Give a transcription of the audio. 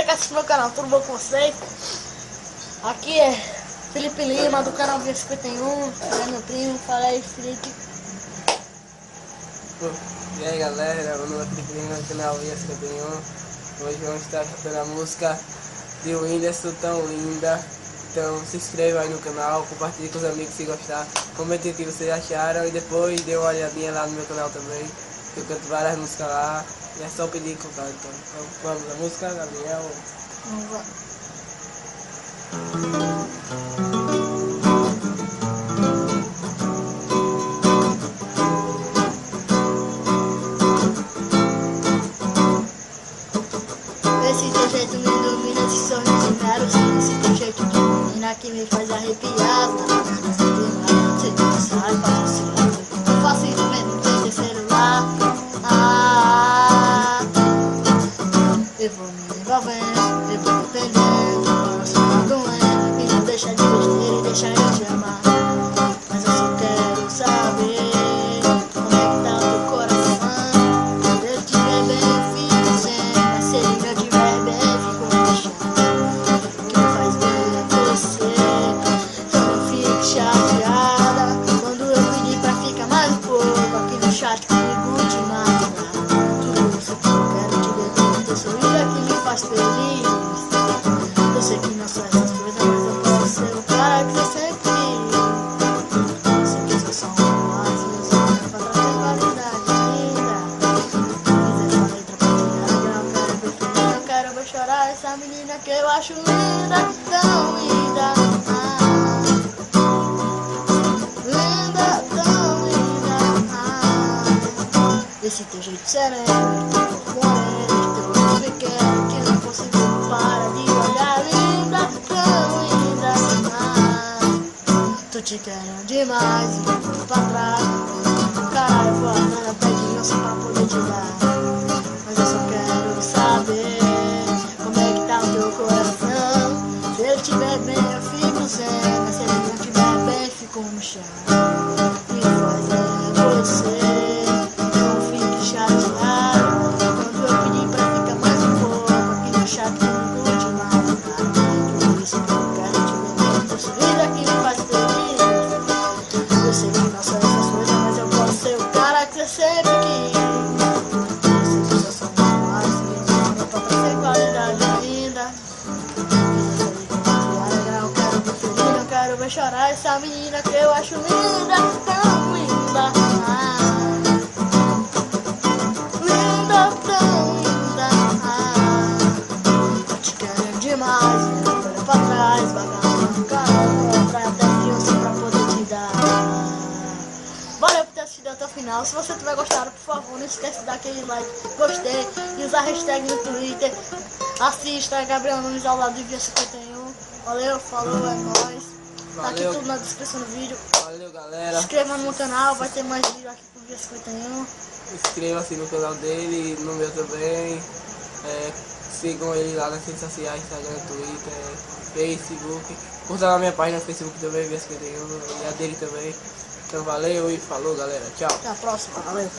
galera que assiste meu canal, tudo bom com vocês? Aqui é Felipe Lima do canal Via 51, é meu primo, fala aí Felipe. E aí galera, meu nome é Felipe Lima do canal Via 51. Hoje vamos estar cantando a música de Whindersson, Tão Linda. Então se inscreva aí no canal, compartilhe com os amigos se gostar, comentem o que vocês acharam e depois dê uma olhadinha lá no meu canal também. Eu canto várias músicas lá e é só pedir e cantar. Então vamos a música, Gabriel. Vamos lá. Esse teu jeito me domina, esse sorriso quero sim. Esse teu jeito de menina que me faz arrepiar. Você não sabe, passa o eu faço isso mesmo sem ter celular. Eu vou me envolvendo, eu vou me perdendo. O coração tá doendo e não deixa de besteira e deixa eu te amar. Mas eu só quero saber como é que tá o teu coração. Se ele tiver bem, eu fico sem. Mas se ele não tiver bem, fico no chão. O que me faz bem é você, então não fique chateada quando eu pedir pra ficar mais um pouco aqui no chat comigo de madrugada. Tudo isso que eu quero te dizer, teu sorriso é que me faz feliz. Eu sei que não são essas coisas, mas eu posso ser o cara que você sempre quis. Eu sei que eu sou só um romance, eu sou uma pra trazer qualidade linda. Fiz essa letra pra te alegrar, eu quero ver feliz, eu quero ver chorar essa menina que eu acho linda, tão linda. Linda, tão linda. Esse teu jeito sereno, teu corpo moreno, teu olho pequeno, que não consigo parar de olhar. Linda, tão linda. Tô te querendo demais, e vou pra trás. Caralho, vou andando a pé de onça pra poder te dar. Mas eu só quero saber como é que tá o teu coração. Se ele tiver bem, eu fico sem. Mas se ele não tiver bem, fico no chão. Me faz é você, não fique chateado quando eu pedir pra ficar mais um pouco aqui no chat comigo de madrugada. Por isso que eu quero te ver, teu sorriso é que me faz feliz. Eu sei que não são essas coisas, mas eu posso ser o cara que você sempre quis. Eu sei que eu sou só um romance, eu pra trazer qualidade linda. Eu quero ver feliz, eu quero ver chorar essa menina que eu acho linda, tão linda. Linda, tão linda. Eu te quero demais, eu olho pra trás, vagabundo, caramba, pra até que eu sei pra poder te dar. Valeu por ter assistido até o final. Se você tiver gostado, por favor, não esquece de dar aquele like, gostei e usar a hashtag no Twitter. Assista Gabriel Nunes ao lado de Via 51. Valeu, falou, é nóis. Tá aqui tudo na descrição do vídeo. Valeu galera. Se inscreva no meu canal, vai ter mais vídeo aqui pro Via 51. Inscreva-se no canal dele, no meu também. Sigam ele lá nas redes sociais, Instagram, Twitter, Facebook. Curta lá minha página no Facebook também, Via 51, e a dele também. Então valeu e falou galera, tchau. Até a próxima, valeu.